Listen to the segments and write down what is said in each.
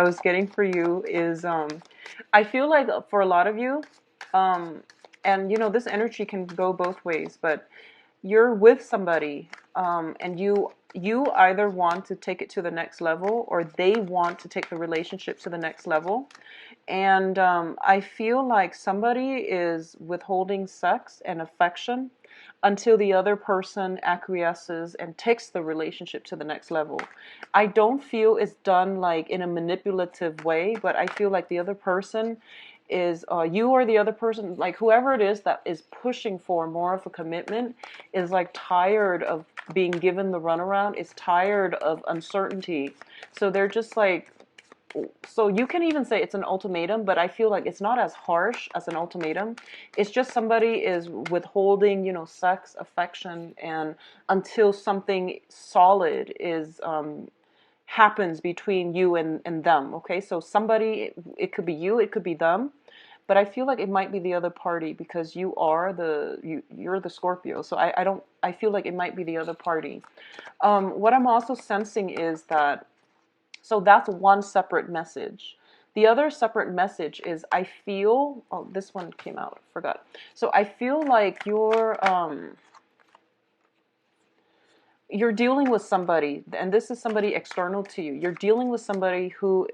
I was getting for you is I feel like for a lot of you, um, and you know, this energy can go both ways, but you're with somebody, and you either want to take it to the next level or they want to take the relationship to the next level. And I feel like somebody is withholding sex and affection until the other person acquiesces and takes the relationship to the next level. I don't feel it's done like in a manipulative way, but I feel like the other person is, you or the other person, like whoever it is that is pushing for more of a commitment, is like tired of being given the runaround, is tired of uncertainty. So they're just like, so you can even say it's an ultimatum, but I feel like it's not as harsh as an ultimatum. It's just somebody is withholding, you know, sex, affection, and until something solid is happens between you and them. Okay, so somebody, it could be you, it could be them, but I feel like it might be the other party because you are you're the Scorpio. So I don't, I feel like it might be the other party. What I'm also sensing is that, so that's one separate message. The other separate message is I feel, oh, this one came out, forgot. So I feel like you're dealing with somebody, and this is somebody external to you. You're dealing with somebody who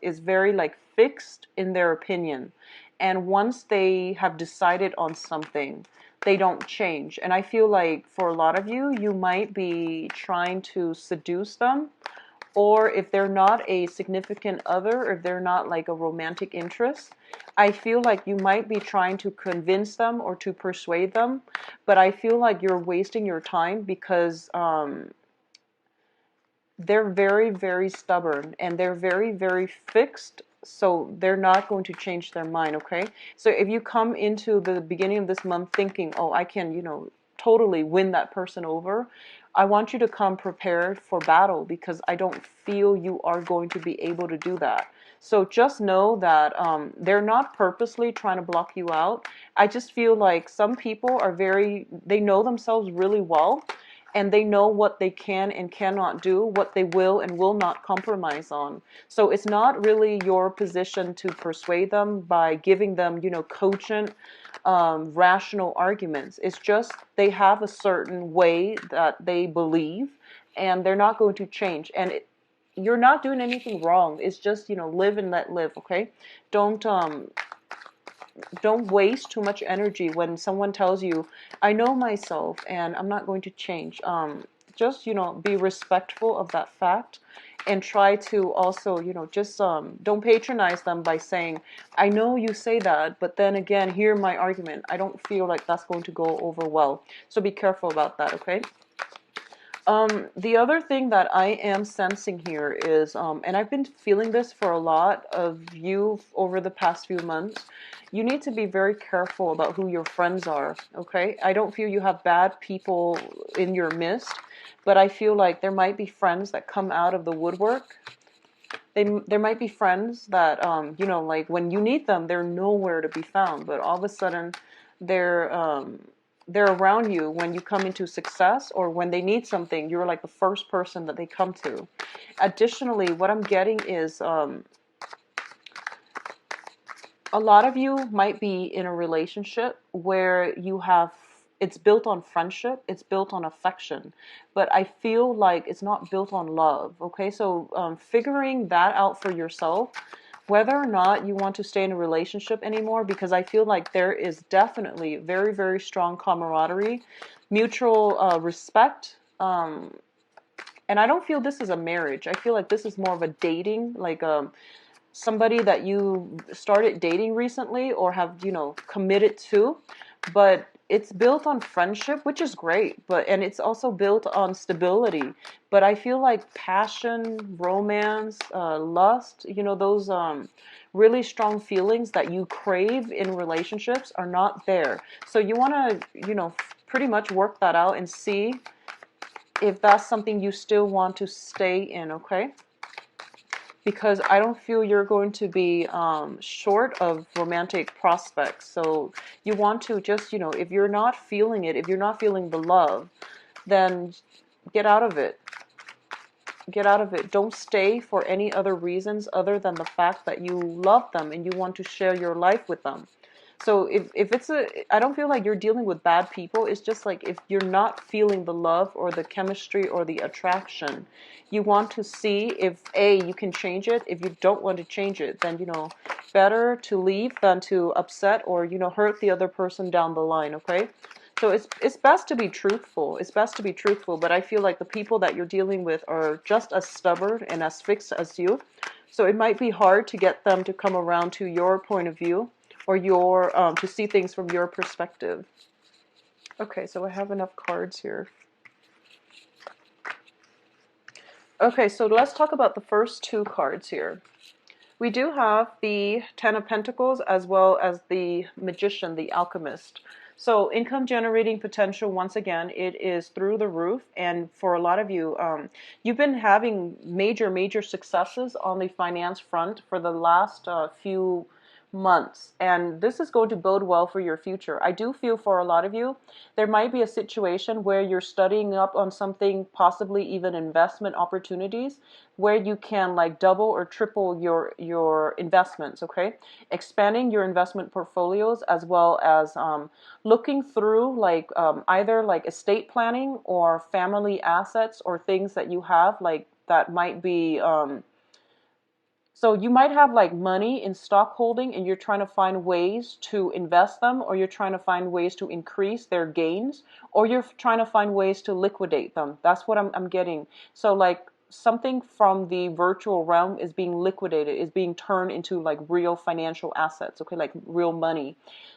is very like fixed in their opinion. And once they have decided on something, they don't change. And I feel like for a lot of you, you might be trying to seduce them, or if they're not a significant other, if they're not like a romantic interest, I feel like you might be trying to convince them or to persuade them, but I feel like you're wasting your time because they're very, very stubborn and they're very, very fixed. So they're not going to change their mind, okay? So if you come into the beginning of this month thinking, oh, I can, you know, totally win that person over, I want you to come prepared for battle because I don't feel you are going to be able to do that. So just know that they're not purposely trying to block you out. I just feel like some people are they know themselves really well, and they know what they can and cannot do, what they will and will not compromise on. So it's not really your position to persuade them by giving them, you know, cogent, rational arguments. It's just they have a certain way that they believe, and they're not going to change. And you're not doing anything wrong. It's just, you know, live and let live. Okay, don't um, don't waste too much energy when someone tells you, I know myself and I'm not going to change. Just, you know, be respectful of that fact and try to also, you know, just don't patronize them by saying, I know you say that, but then again, hear my argument. I don't feel like that's going to go over well. So be careful about that, okay? The other thing that I am sensing here is, and I've been feeling this for a lot of you over the past few months, you need to be very careful about who your friends are, okay? I don't feel you have bad people in your midst, but I feel like there might be friends that come out of the woodwork. There might be friends that, you know, like when you need them, they're nowhere to be found, but all of a sudden they're, they're around you when you come into success, or when they need something, you're like the first person that they come to. Additionally, what I'm getting is a lot of you might be in a relationship where you have, it's built on friendship, it's built on affection, but I feel like it's not built on love. Okay, so figuring that out for yourself, whether or not you want to stay in a relationship anymore, because I feel like there is definitely very, very strong camaraderie, mutual respect, and I don't feel this is a marriage. I feel like this is more of a dating, like somebody that you started dating recently or have, you know, committed to, but it's built on friendship, which is great, but and it's also built on stability. But I feel like passion, romance, lust, you know, those really strong feelings that you crave in relationships are not there. So you want to, you know, pretty much work that out and see if that's something you still want to stay in, okay? Because I don't feel you're going to be short of romantic prospects. So you want to just, you know, if you're not feeling it, if you're not feeling the love, then get out of it. Get out of it. Don't stay for any other reasons other than the fact that you love them and you want to share your life with them. So if it's I don't feel like you're dealing with bad people. It's just like if you're not feeling the love or the chemistry or the attraction, you want to see if A, you can change it. If you don't want to change it, then, better to leave than to upset or, hurt the other person down the line, okay? So it's best to be truthful. It's best to be truthful, but I feel like the people that you're dealing with are just as stubborn and as fixed as you. So it might be hard to get them to come around to your point of view or your to see things from your perspective. Okay, so I have enough cards here. Okay, so let's talk about the first two cards here. We do have the Ten of Pentacles as well as the Magician, the Alchemist. So income generating potential, once again, it is through the roof. And for a lot of you, you've been having major successes on the finance front for the last few months, and this is going to bode well for your future. I do feel for a lot of you, there might be a situation where you're studying up on something, possibly even investment opportunities, where you can like double or triple your investments, okay? Expanding your investment portfolios as well as looking through like either like estate planning or family assets or things that you have like that might be so you might have like money in stock holding and you're trying to find ways to invest them, or you're trying to find ways to increase their gains, or you're trying to find ways to liquidate them. That's what I'm getting. So like something from the virtual realm is being liquidated, is being turned into like real financial assets, okay, like real money.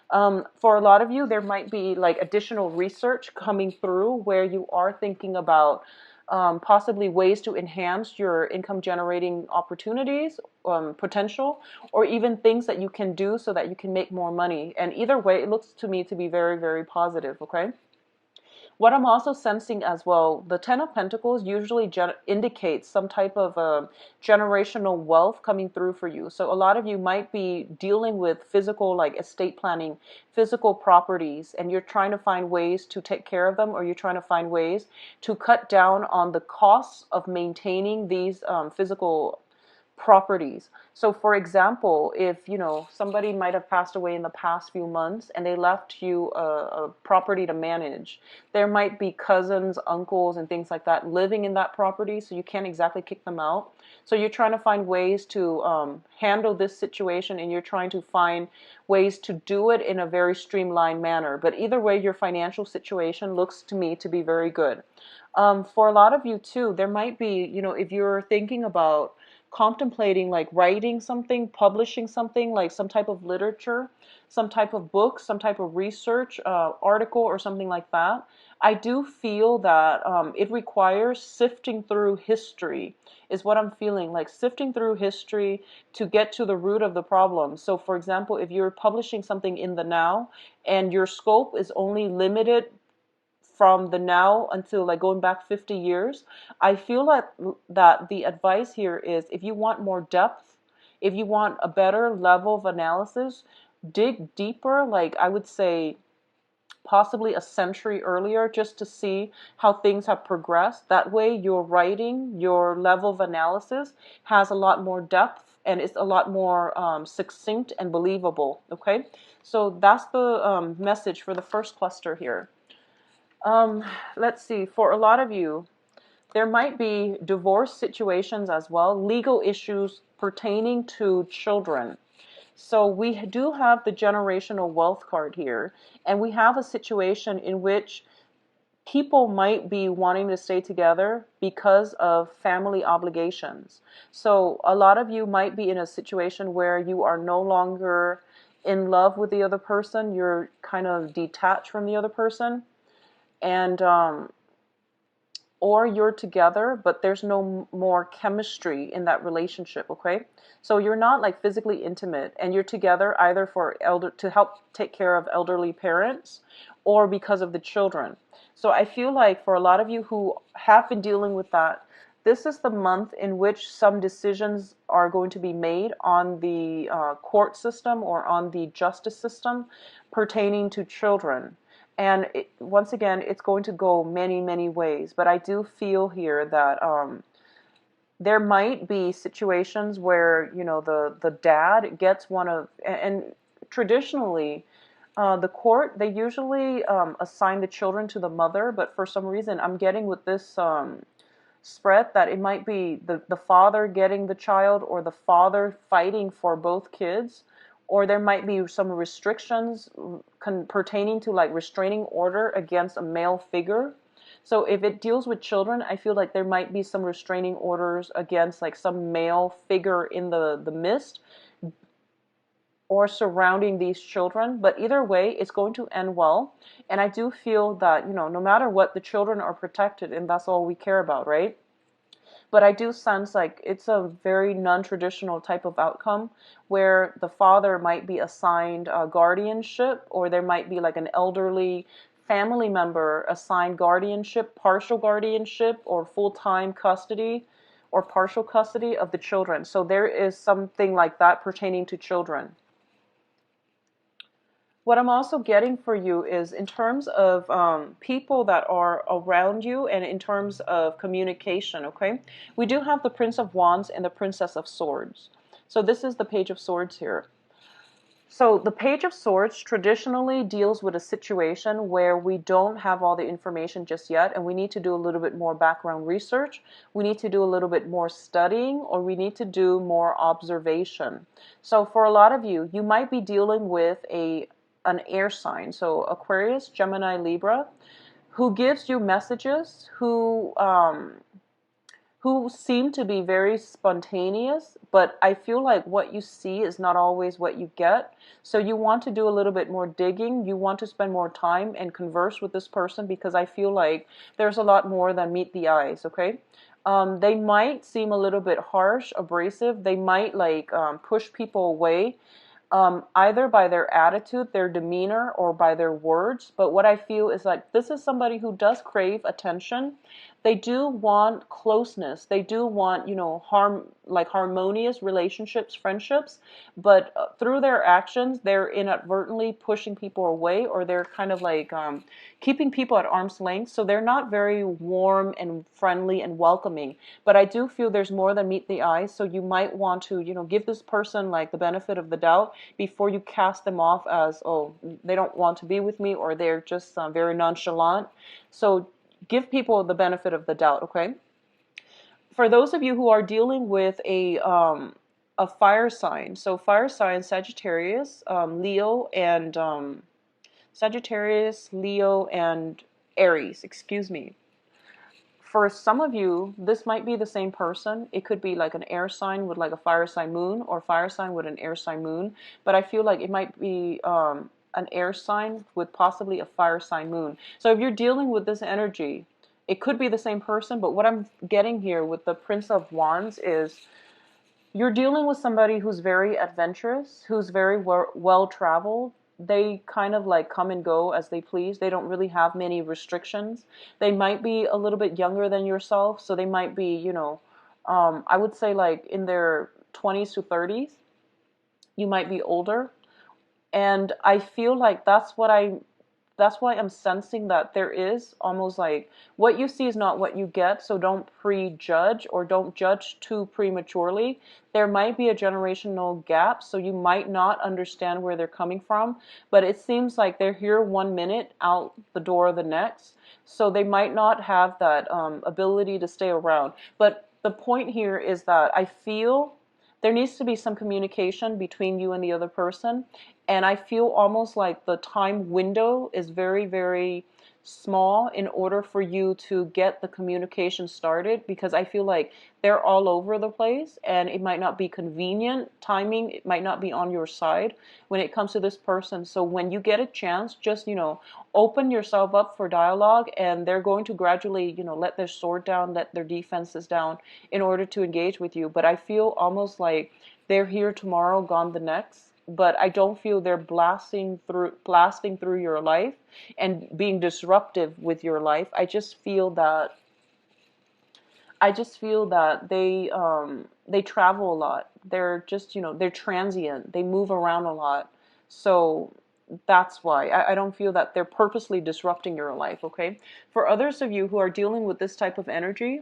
For a lot of you, there might be like additional research coming through where you are thinking about possibly ways to enhance your income generating opportunities, potential, or even things that you can do so that you can make more money. And either way, it looks to me to be very positive, okay? What I'm also sensing as well, the Ten of Pentacles usually indicates some type of generational wealth coming through for you. So a lot of you might be dealing with physical, like estate planning, physical properties, and you're trying to find ways to take care of them, or you're trying to find ways to cut down on the costs of maintaining these physical properties. So for example, if somebody might have passed away in the past few months and they left you a property to manage, there might be cousins, uncles, and things like that living in that property, so you can't exactly kick them out. So you're trying to find ways to handle this situation, and you're trying to find ways to do it in a very streamlined manner. But either way, your financial situation looks to me to be very good. For a lot of you too, there might be, if you're thinking about contemplating like writing something, publishing something, like some type of literature, some type of book, some type of research article or something like that, I do feel that it requires sifting through history is what I'm feeling, like sifting through history to get to the root of the problem. So for example, if you're publishing something in the now and your scope is only limited from the now until like going back 50 years, I feel like that the advice here is if you want more depth, if you want a better level of analysis, dig deeper, like I would say possibly a century earlier, just to see how things have progressed. That way your writing, your level of analysis has a lot more depth and it's a lot more succinct and believable, okay? So that's the message for the first cluster here. Let's see, for a lot of you, there might be divorce situations as well, legal issues pertaining to children. So we do have the generational wealth card here, and we have a situation in which people might be wanting to stay together because of family obligations. So a lot of you might be in a situation where you are no longer in love with the other person, you're kind of detached from the other person, and or you're together but there's no more chemistry in that relationship, okay? So you're not like physically intimate and you're together either for to help take care of elderly parents or because of the children. So I feel like for a lot of you who have been dealing with that, this is the month in which some decisions are going to be made on the court system or on the justice system pertaining to children. And once again, it's going to go many ways. But I do feel here that There might be situations where, you know, the dad gets one of, and traditionally, the court, they usually assign the children to the mother, but for some reason I'm getting with this spread that it might be the father getting the child, or the father fighting for both kids, or there might be some restrictions pertaining to like restraining order against a male figure. So if it deals with children, I feel like there might be some restraining orders against like some male figure in the midst or surrounding these children. But either way, it's going to end well. And I do feel that, you know, no matter what, the children are protected, and that's all we care about, right? But I do sense like it's a very non-traditional type of outcome where the father might be assigned guardianship, or there might be like an elderly family member assigned guardianship, partial guardianship, or full-time custody or partial custody of the children. So there is something like that pertaining to children. What I'm also getting for you is in terms of people that are around you and in terms of communication, okay? We do have the Prince of Wands and the Princess of Swords. So this is the Page of Swords here. So the Page of Swords traditionally deals with a situation where we don't have all the information just yet, and we need to do a little bit more background research. We need to do a little bit more studying, or we need to do more observation. So for a lot of you, you might be dealing with an air sign, so Aquarius, Gemini, Libra, who gives you messages, who seem to be very spontaneous, but I feel like what you see is not always what you get. So you want to do a little bit more digging. You want to spend more time and converse with this person, because I feel like there's a lot more than meet the eyes, okay? They might seem a little bit harsh, abrasive. They might like push people away, either by their attitude, their demeanor, or by their words. But what I feel is like this is somebody who does crave attention. They do want closeness. They do want, you know, harmonious relationships, friendships. But through their actions, they're inadvertently pushing people away, or they're kind of like keeping people at arm's length. So they're not very warm and friendly and welcoming. But I do feel there's more than meet the eye. So you might want to, you know, give this person like the benefit of the doubt before you cast them off as, oh, they don't want to be with me, or they're just very nonchalant. So give people the benefit of the doubt, okay? For those of you who are dealing with a fire sign, so fire sign Sagittarius, Leo, and Sagittarius, Leo, and Aries, excuse me. For some of you, this might be the same person. It could be like an air sign with like a fire sign moon, or fire sign with an air sign moon. But I feel like it might be an air sign with possibly a fire sign moon. So if you're dealing with this energy, it could be the same person. But what I'm getting here with the Prince of Wands is you're dealing with somebody who's very adventurous, who's very well traveled. They kind of like come and go as they please. They don't really have many restrictions. They might be a little bit younger than yourself, so they might be, you know, I would say like in their 20s to 30s. You might be older. And I feel like that's why I'm sensing that there is almost like what you see is not what you get, so don't prejudge or don't judge too prematurely. There might be a generational gap, so you might not understand where they're coming from, but it seems like they're here 1 minute, out the door the next, so they might not have that ability to stay around. But the point here is that I feel there needs to be some communication between you and the other person. And I feel almost like the time window is very, very small in order for you to get the communication started, because I feel like they're all over the place and it might not be convenient. Timing, it might not be on your side when it comes to this person. So when you get a chance, just, you know, open yourself up for dialogue, and they're going to gradually, you know, let their sword down, let their defenses down in order to engage with you. But I feel almost like they're here tomorrow, gone the next. But I don't feel they're blasting through your life and being disruptive with your life. I just feel that they travel a lot. They're just, you know, they're transient. They move around a lot. So that's why I don't feel that they're purposely disrupting your life, okay? For others of you who are dealing with this type of energy,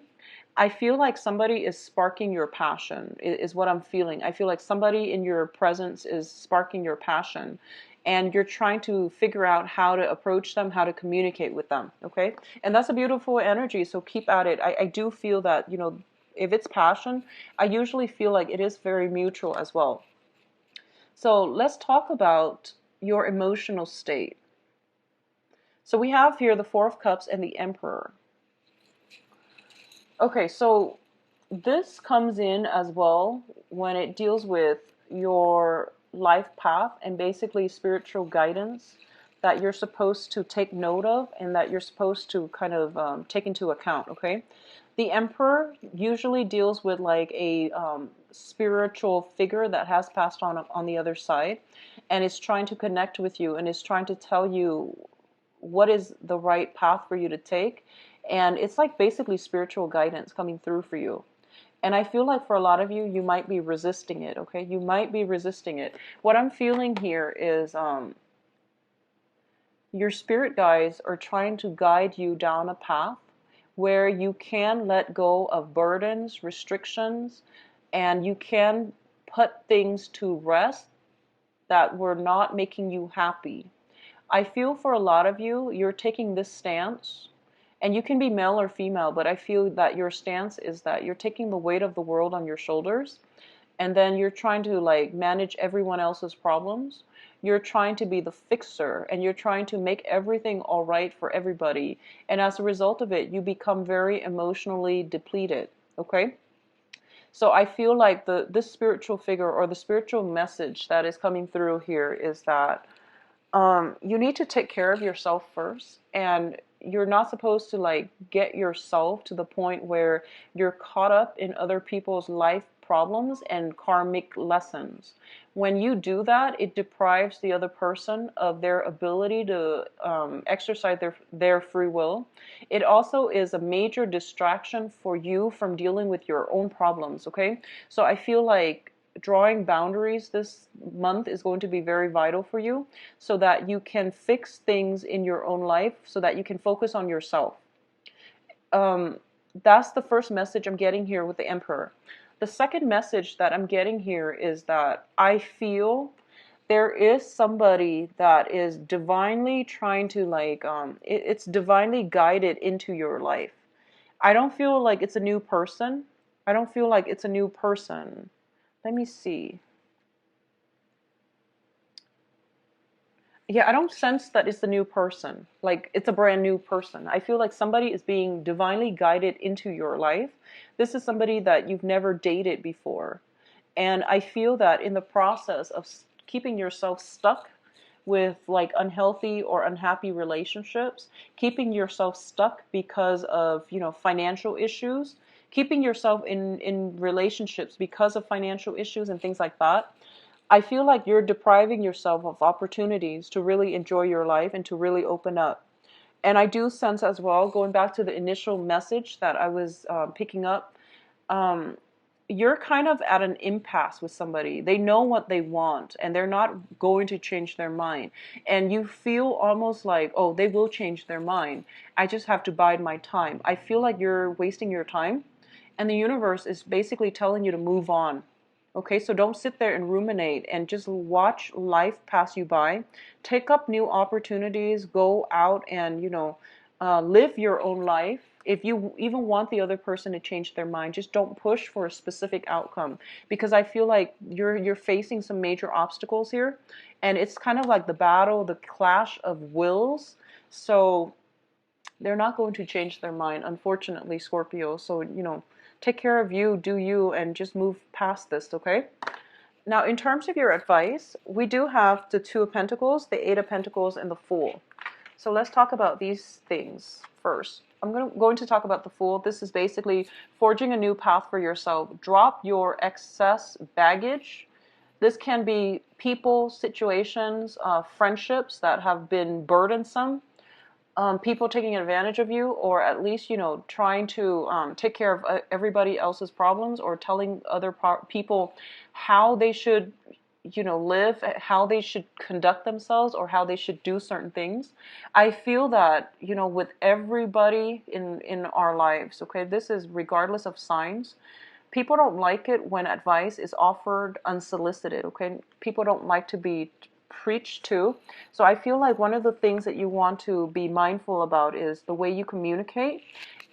I feel like somebody is sparking your passion, is what I'm feeling. I feel like somebody in your presence is sparking your passion, and you're trying to figure out how to approach them, how to communicate with them, okay? And that's a beautiful energy, so keep at it. I do feel that, you know, if it's passion, I usually feel like it is very mutual as well. So let's talk about your emotional state. So we have here the Four of Cups and the Emperor. Okay, so this comes in as well when it deals with your life path and basically spiritual guidance that you're supposed to take note of and that you're supposed to kind of take into account, okay? The Emperor usually deals with like a spiritual figure that has passed on the other side and is trying to connect with you and is trying to tell you what is the right path for you to take. And it's like basically spiritual guidance coming through for you. And I feel like for a lot of you, you might be resisting it, okay? You might be resisting it. What I'm feeling here is your spirit guides are trying to guide you down a path where you can let go of burdens, restrictions, and you can put things to rest that were not making you happy. I feel for a lot of you, you're taking this stance, and you can be male or female, but I feel that your stance is that you're taking the weight of the world on your shoulders, and then you're trying to like manage everyone else's problems. You're trying to be the fixer, and you're trying to make everything all right for everybody. And as a result of it, you become very emotionally depleted, okay? So I feel like this spiritual figure or the spiritual message that is coming through here is that you need to take care of yourself first, and you're not supposed to like get yourself to the point where you're caught up in other people's life problems and karmic lessons. When you do that, it deprives the other person of their ability to exercise their free will. It also is a major distraction for you from dealing with your own problems, okay? So I feel like drawing boundaries this month is going to be very vital for you so that you can fix things in your own life so that you can focus on yourself. That's the first message I'm getting here with the Emperor. The second message that I'm getting here is that I feel there is somebody that is divinely trying to like, it's divinely guided into your life. I don't feel like it's a new person. I don't feel like it's a new person. Let me see. Yeah, I don't sense that it's a new person. Like it's a brand new person. I feel like somebody is being divinely guided into your life. This is somebody that you've never dated before. And I feel that in the process of keeping yourself stuck with like unhealthy or unhappy relationships, keeping yourself stuck because of, you know, financial issues, keeping yourself in relationships because of financial issues and things like that, I feel like you're depriving yourself of opportunities to really enjoy your life and to really open up. And I do sense as well, going back to the initial message that I was picking up, um, you're kind of at an impasse with somebody. They know what they want and they're not going to change their mind. And you feel almost like, oh, they will change their mind. I just have to bide my time. I feel like you're wasting your time. And the universe is basically telling you to move on. Okay, so don't sit there and ruminate and just watch life pass you by. Take up new opportunities, go out and, you know, live your own life. If you even want the other person to change their mind, just don't push for a specific outcome because I feel like you're facing some major obstacles here, and it's kind of like the battle, the clash of wills. So they're not going to change their mind, unfortunately, Scorpio. So, you know, take care of you, do you, and just move past this, okay? Now, in terms of your advice, we do have the Two of Pentacles, the Eight of Pentacles, and the Fool. So let's talk about these things first. I'm going to talk about the Fool. This is basically forging a new path for yourself. Drop your excess baggage. This can be people, situations, friendships that have been burdensome. People taking advantage of you, or at least, you know, trying to take care of everybody else's problems, or telling other people how they should live, how they should conduct themselves, or how they should do certain things. I feel that, with everybody in our lives, okay, this is regardless of signs. People don't like it when advice is offered unsolicited, okay? People don't like to be preached to. So I feel like one of the things that you want to be mindful about is the way you communicate.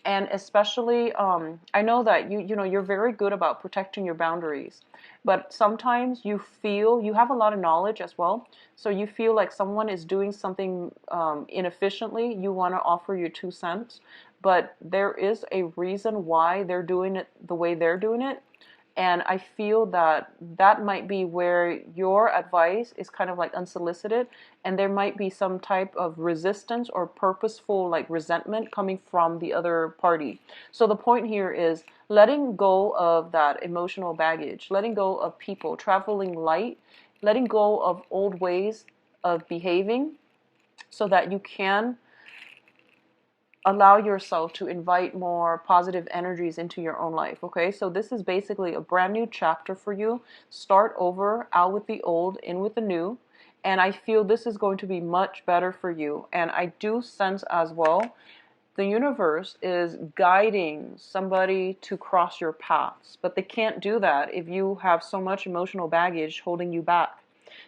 And especially, I know that you're very good about protecting your boundaries, but sometimes you feel you have a lot of knowledge as well. So you feel like someone is doing something inefficiently. You want to offer your 2 cents, but there is a reason why they're doing it the way they're doing it. And I feel that that might be where your advice is kind of like unsolicited, and there might be some type of resistance or purposeful like resentment coming from the other party. So the point here is letting go of that emotional baggage, letting go of people, traveling light, letting go of old ways of behaving so that you can allow yourself to invite more positive energies into your own life. Okay, so this is basically a brand new chapter for you. Start over, out with the old, in with the new. And I feel this is going to be much better for you. And I do sense as well, the universe is guiding somebody to cross your paths, but they can't do that if you have so much emotional baggage holding you back.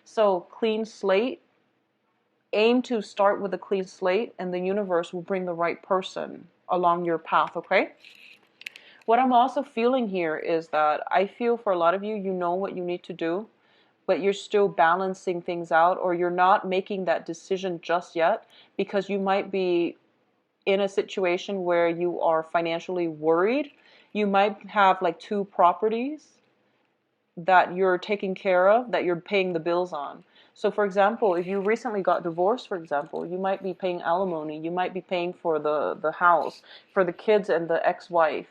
So clean slate, aim to start with a clean slate, and the universe will bring the right person along your path, okay? What I'm also feeling here is that I feel for a lot of you, you know what you need to do, but you're still balancing things out, or you're not making that decision just yet because you might be in a situation where you are financially worried. You might have like 2 properties that you're taking care of, that you're paying the bills on. So for example, if you recently got divorced, for example, you might be paying alimony, you might be paying for the house, for the kids and the ex-wife,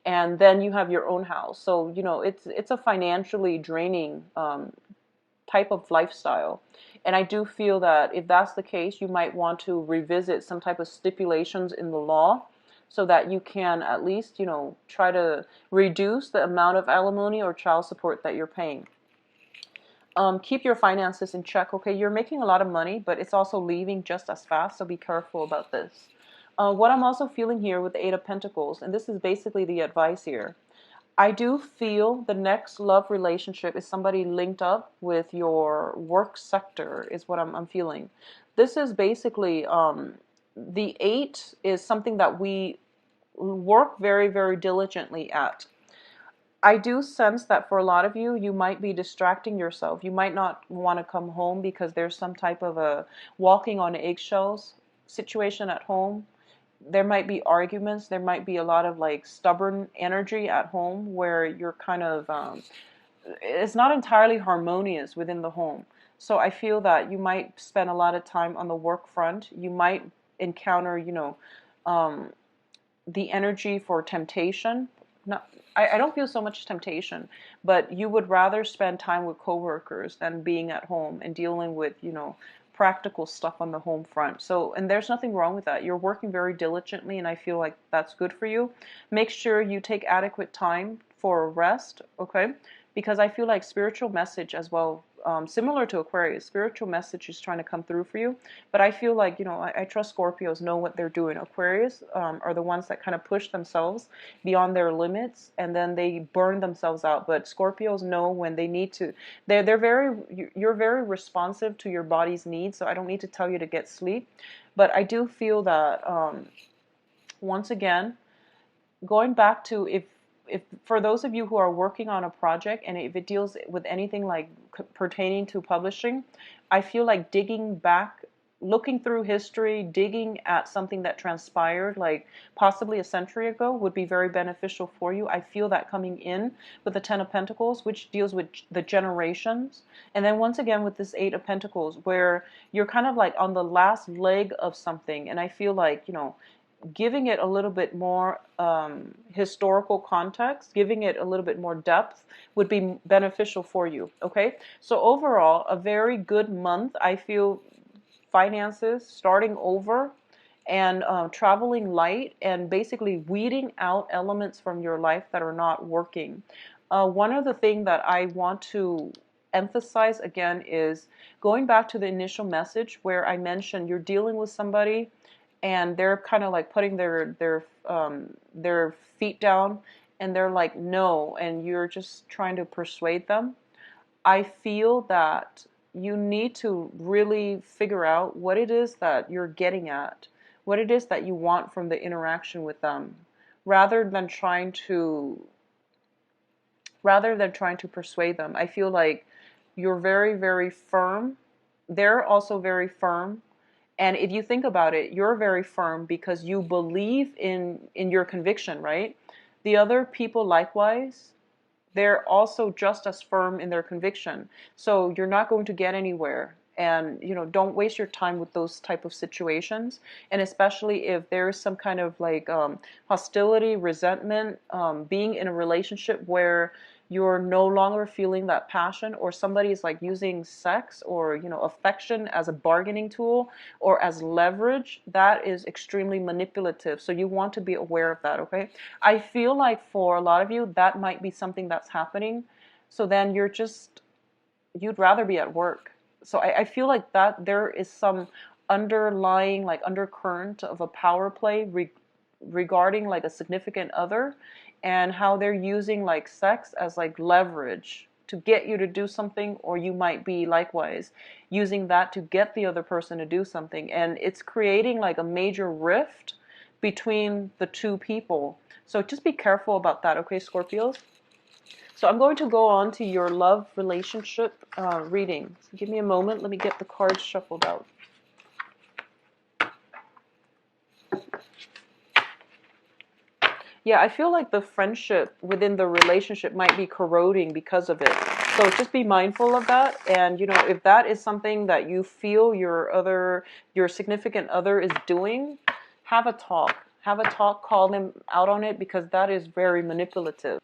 and then you have your own house. So, it's a financially draining type of lifestyle. And I do feel that if that's the case, you might want to revisit some type of stipulations in the law so that you can at least, try to reduce the amount of alimony or child support that you're paying. Keep your finances in check, okay? You're making a lot of money, but it's also leaving just as fast, so be careful about this. What I'm also feeling here with the Eight of Pentacles, and this is basically the advice here, I do feel the next love relationship is somebody linked up with your work sector, is what I'm feeling. This is basically, the 8 is something that we work very, very diligently at. I do sense that for a lot of you, you might be distracting yourself. You might not want to come home because there's some type of a walking on eggshells situation at home. There might be arguments. There might be a lot of like stubborn energy at home where you're kind of, it's not entirely harmonious within the home. So I feel that you might spend a lot of time on the work front. You might encounter, the energy for temptation. Not, I don't feel so much temptation, but you would rather spend time with coworkers than being at home and dealing with, practical stuff on the home front. So, and there's nothing wrong with that. You're working very diligently, and I feel like that's good for you. Make sure you take adequate time for rest, okay? Because I feel like spiritual message as well, similar to Aquarius, spiritual message is trying to come through for you. But I feel like, I trust Scorpios know what they're doing. Aquarius are the ones that kind of push themselves beyond their limits, and then they burn themselves out. But Scorpios know when they need to. You're very responsive to your body's needs, so I don't need to tell you to get sleep. But I do feel that, once again, going back to if for those of you who are working on a project and if it deals with anything like pertaining to publishing, I feel like digging back, looking through history, digging at something that transpired like possibly a century ago would be very beneficial for you. I feel that coming in with the Ten of Pentacles, which deals with the generations. And then once again with this Eight of Pentacles, where you're kind of like on the last leg of something. And I feel like, giving it a little bit more historical context, giving it a little bit more depth would be beneficial for you, okay? So overall, a very good month. I feel finances, starting over, and traveling light, and basically weeding out elements from your life that are not working. One of the things that I want to emphasize again is going back to the initial message where I mentioned you're dealing with somebody and they're kind of like putting their feet down and they're like no, and you're just trying to persuade them. I feel that you need to really figure out what it is that you're getting at, what it is that you want from the interaction with them, rather than trying to persuade them. I feel like you're very, very firm. They're also very firm. And if you think about it, you're very firm because you believe in your conviction, right? The other people likewise, they're also just as firm in their conviction. So you're not going to get anywhere. And don't waste your time with those type of situations. And especially if there is some kind of like hostility, resentment, being in a relationship where you're no longer feeling that passion, or somebody is like using sex or affection as a bargaining tool or as leverage, that is extremely manipulative. So you want to be aware of that, okay? I feel like for a lot of you that might be something that's happening. So then you'd rather be at work. So I feel like that there is some underlying like undercurrent of a power play regarding like a significant other, and how they're using like sex as like leverage to get you to do something, or you might be likewise using that to get the other person to do something, and it's creating like a major rift between the two people. So just be careful about that, okay, Scorpios? So I'm going to go on to your love relationship reading. So give me a moment. Let me get the cards shuffled out. Yeah, I feel like the friendship within the relationship might be corroding because of it. So just be mindful of that. And, if that is something that you feel your significant other is doing, have a talk. Have a talk, call them out on it, because that is very manipulative.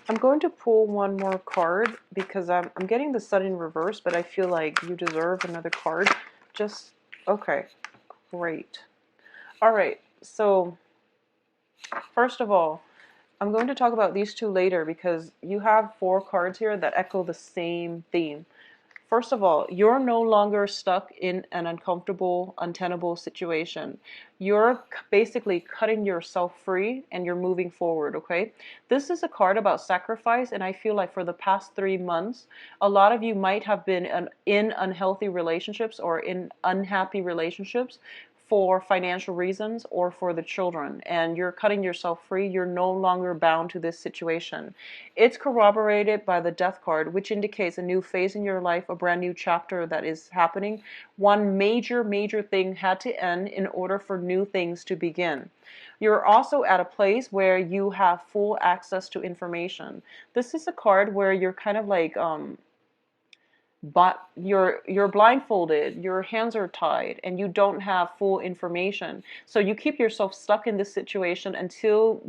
I'm going to pull one more card because I'm getting the sun in reverse, but I feel like you deserve another card. Okay, great. All right, so first of all, I'm going to talk about these two later because you have 4 cards here that echo the same theme. First of all, you're no longer stuck in an uncomfortable, untenable situation. You're basically cutting yourself free and you're moving forward, okay? This is a card about sacrifice, and I feel like for the past 3 months, a lot of you might have been in unhealthy relationships or in unhappy relationships for financial reasons or for the children, and you're cutting yourself free. You're no longer bound to this situation. It's corroborated by the death card, which indicates a new phase in your life, a brand new chapter that is happening. One major thing had to end in order for new things to begin. You're also at a place where you have full access to information. This is a card where you're kind of like but you're blindfolded, your hands are tied, and you don't have full information. So you keep yourself stuck in this situation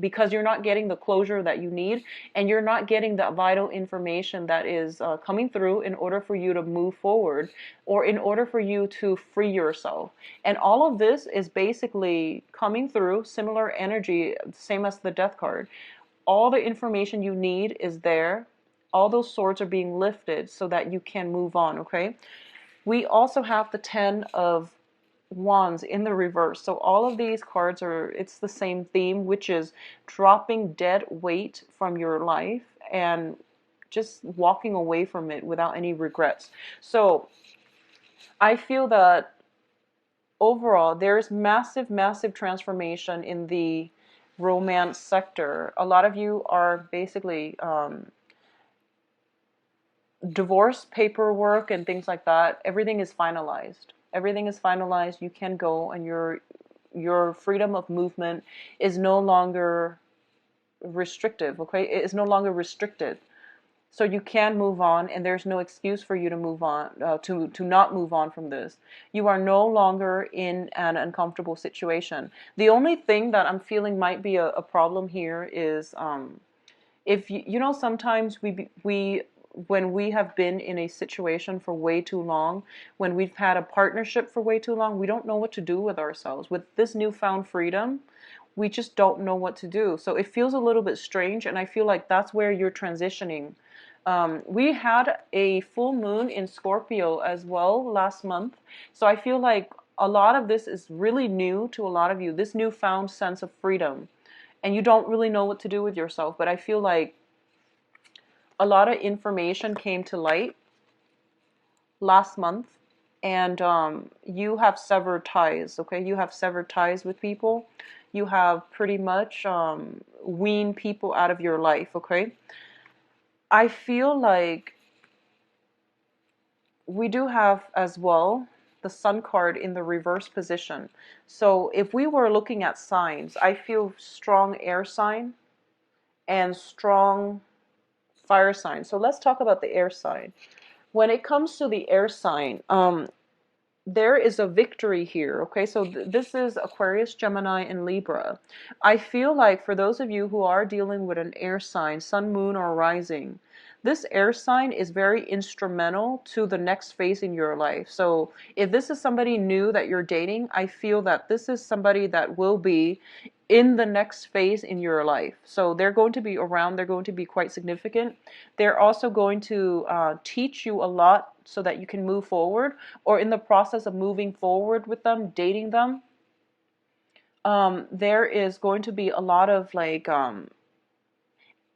because you're not getting the closure that you need, and you're not getting that vital information that is coming through in order for you to move forward, or in order for you to free yourself. And all of this is basically coming through similar energy, same as the death card. All the information you need is there. All those swords are being lifted so that you can move on, okay? We also have the 10 of Wands in the reverse. So all of these cards it's the same theme, which is dropping dead weight from your life and just walking away from it without any regrets. So I feel that overall there's massive transformation in the romance sector. A lot of you are basically divorce paperwork and things like that, everything is finalized. Everything is finalized. You can go, and your freedom of movement is no longer restrictive. Okay, it is no longer restricted. So you can move on, and there's no excuse for you to move on, to not move on from this. You are no longer in an uncomfortable situation. The only thing that I'm feeling might be a problem here is, if you know, sometimes we when we have been in a situation for way too long, when we've had a partnership for way too long, we don't know what to do with ourselves. With this newfound freedom, we just don't know what to do. So it feels a little bit strange, and I feel like that's where you're transitioning. We had a full moon in Scorpio as well last month, so I feel like a lot of this is really new to a lot of you, this newfound sense of freedom, and you don't really know what to do with yourself. But I feel like a lot of information came to light last month, and you have severed ties. Okay, you have severed ties with people. You have pretty much weaned people out of your life. Okay, I feel like we do have as well the Sun card in the reverse position. So if we were looking at signs, I feel strong air sign and strong fire sign. So let's talk about the air sign. When it comes to the air sign, there is a victory here. Okay, so this is Aquarius, Gemini, and Libra. I feel like for those of you who are dealing with an air sign, sun, moon, or rising, this air sign is very instrumental to the next phase in your life. So if this is somebody new that you're dating, I feel that this is somebody that will be in the next phase in your life. So they're going to be around, they're going to be quite significant. They're also going to teach you a lot so that you can move forward, or in the process of moving forward with them, dating them. There is going to be a lot of like,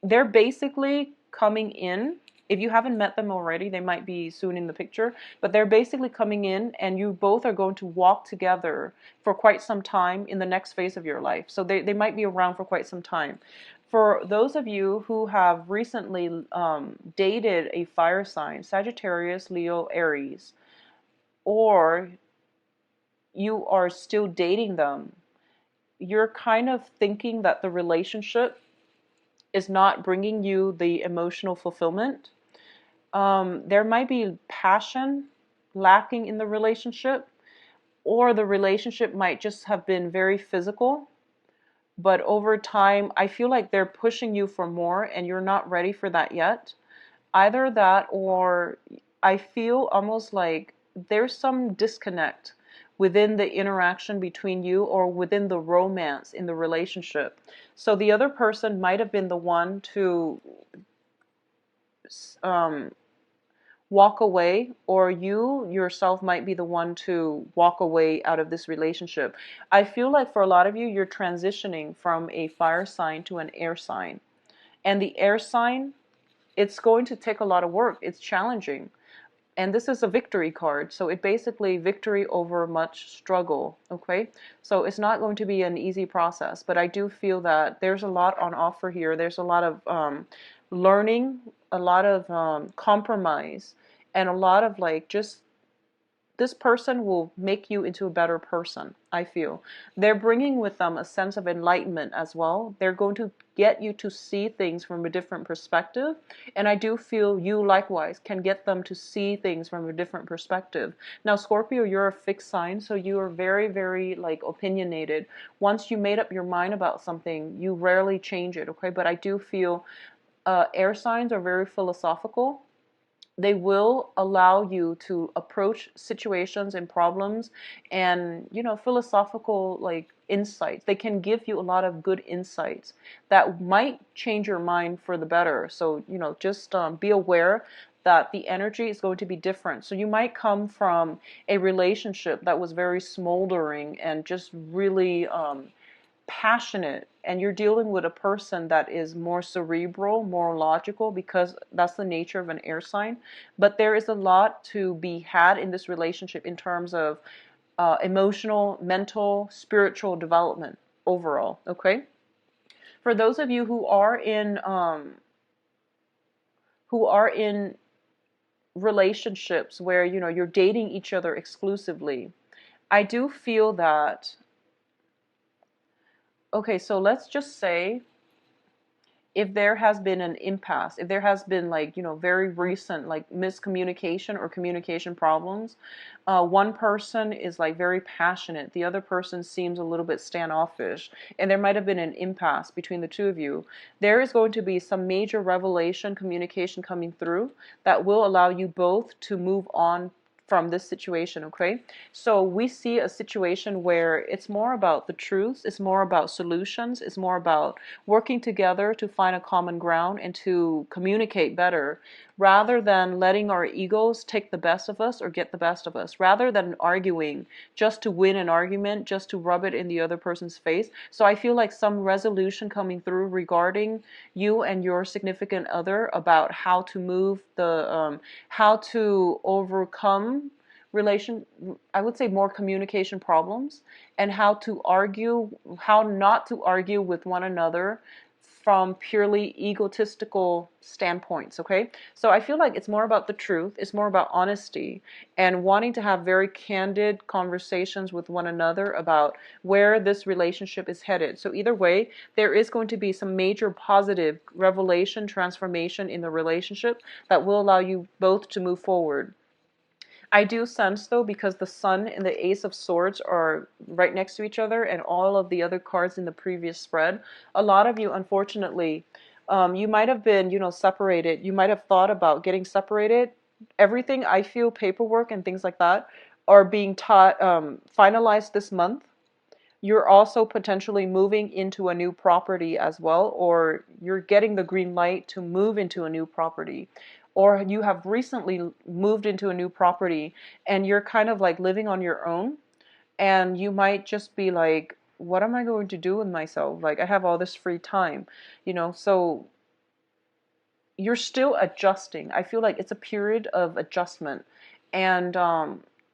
they're basically coming in. If you haven't met them already, they might be soon in the picture, but they're basically coming in, and you both are going to walk together for quite some time in the next phase of your life. So they might be around for quite some time. For those of you who have recently dated a fire sign, Sagittarius, Leo, Aries, or you are still dating them, you're kind of thinking that the relationship is not bringing you the emotional fulfillment. There might be passion lacking in the relationship, or the relationship might just have been very physical. But over time, I feel like they're pushing you for more, and you're not ready for that yet. Either that, or I feel almost like there's some disconnect within the interaction between you, or within the romance in the relationship. So the other person might have been the one to um, walk away, or you yourself might be the one to walk away out of this relationship. I feel like for a lot of you, you're transitioning from a fire sign to an air sign. And the air sign, it's going to take a lot of work. It's challenging. And this is a victory card, so it basically victory over much struggle. Okay, so it's not going to be an easy process, but I do feel that there's a lot on offer here. There's a lot of learning, a lot of compromise, and a lot of like, just this person will make you into a better person. I feel they're bringing with them a sense of enlightenment as well. They're going to get you to see things from a different perspective, and I do feel you likewise can get them to see things from a different perspective. Now, Scorpio, you're a fixed sign, so you are very, very like opinionated. Once you made up your mind about something, you rarely change it. Okay, but I do feel air signs are very philosophical. They will allow you to approach situations and problems, and philosophical like insights. They can give you a lot of good insights that might change your mind for the better. So just be aware that the energy is going to be different. So you might come from a relationship that was very smoldering and just really passionate, and you're dealing with a person that is more cerebral, more logical, because that's the nature of an air sign. But there is a lot to be had in this relationship in terms of emotional, mental, spiritual development overall. Okay, for those of you who are in relationships where, you know, you're dating each other exclusively, I do feel that, okay, so let's just say if there has been an impasse, if there has been, like, you know, very recent like miscommunication or communication problems, one person is like very passionate, the other person seems a little bit standoffish, and there might have been an impasse between the two of you, there is going to be some major revelation communication coming through that will allow you both to move on from this situation, okay? So we see a situation where it's more about the truth, it's more about solutions, it's more about working together to find a common ground and to communicate better, rather than letting our egos take the best of us or get the best of us, rather than arguing just to win an argument, just to rub it in the other person's face. So I feel like some resolution coming through regarding you and your significant other about how to move how to overcome relation, I would say more communication problems, and how to argue, how not to argue with one another from purely egotistical standpoints, okay? So I feel like it's more about the truth, it's more about honesty, and wanting to have very candid conversations with one another about where this relationship is headed. So either way, there is going to be some major positive revelation, transformation in the relationship that will allow you both to move forward. I do sense, though, because the Sun and the Ace of Swords are right next to each other and all of the other cards in the previous spread, a lot of you, unfortunately, you might have been, you know, separated. You might have thought about getting separated. Everything, I feel, paperwork and things like that are being taught, finalized this month. You're also potentially moving into a new property as well, or you're getting the green light to move into a new property, or you have recently moved into a new property and you're kind of like living on your own, and you might just be like, what am I going to do with myself? Like, I have all this free time, you know, so you're still adjusting. I feel like it's a period of adjustment. And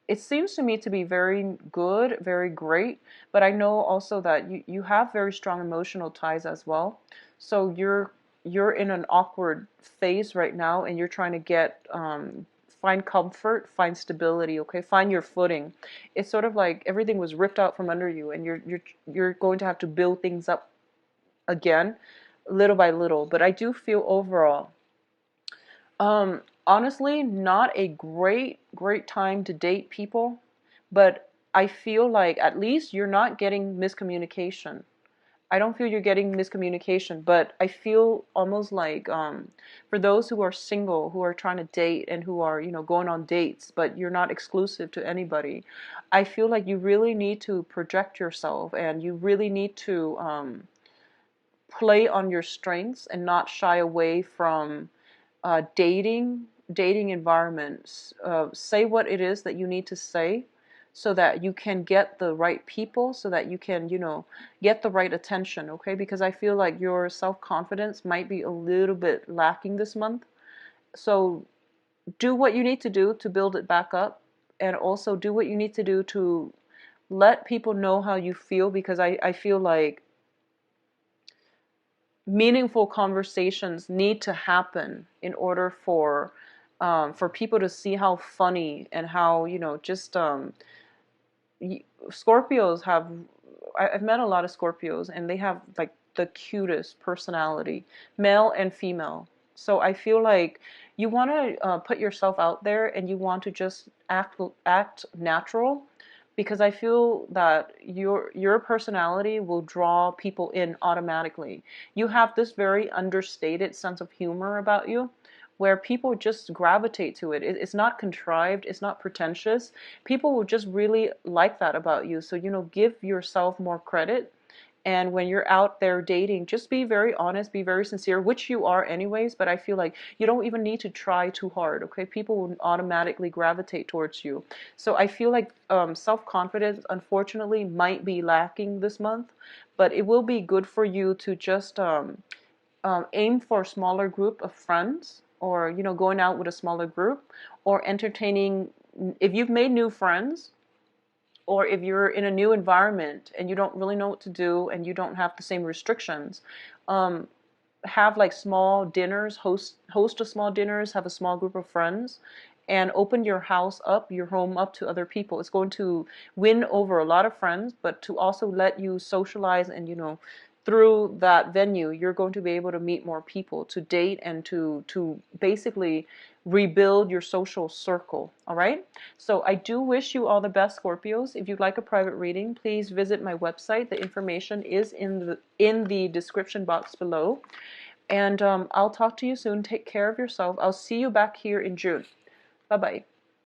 it seems to me to be very good, very great. But I know also that you have very strong emotional ties as well. So you're in an awkward phase right now, and you're trying to get find comfort, find stability, okay? Find your footing. It's sort of like everything was ripped out from under you, and you're going to have to build things up again, little by little. But I do feel overall, honestly, not a great time to date people, but I feel like at least you're not getting miscommunication. I don't feel you're getting miscommunication, but I feel almost like, for those who are single, who are trying to date and who are, you know, going on dates, but you're not exclusive to anybody, I feel like you really need to project yourself, and you really need to play on your strengths and not shy away from dating environments. Say what it is that you need to say so that you can get the right people, so that you can, you know, get the right attention, okay? Because I feel like your self-confidence might be a little bit lacking this month. So do what you need to do to build it back up, and also do what you need to do to let people know how you feel, because I feel like meaningful conversations need to happen in order for people to see how funny and how, you know, just Scorpios have, I've met a lot of Scorpios, and they have like the cutest personality, male and female. So I feel like you want to put yourself out there, and you want to just act natural, because I feel that your personality will draw people in automatically. You have this very understated sense of humor about you, where people just gravitate to it. It's not contrived, it's not pretentious. People will just really like that about you. So, you know, give yourself more credit. And when you're out there dating, just be very honest, be very sincere, which you are anyways, but I feel like you don't even need to try too hard, okay? People will automatically gravitate towards you. So I feel like self-confidence, unfortunately, might be lacking this month, but it will be good for you to just aim for a smaller group of friends, or, you know, going out with a smaller group, or entertaining, if you've made new friends, or if you're in a new environment and you don't really know what to do and you don't have the same restrictions, have like small dinners, host a small dinners, have a small group of friends, and open your house up, your home up to other people. It's going to win over a lot of friends, but to also let you socialize and, through that venue, you're going to be able to meet more people, to date, and to basically rebuild your social circle. All right? So I do wish you all the best, Scorpios. If you'd like a private reading, please visit my website. The information is in the description box below. And I'll talk to you soon. Take care of yourself. I'll see you back here in June. Bye-bye.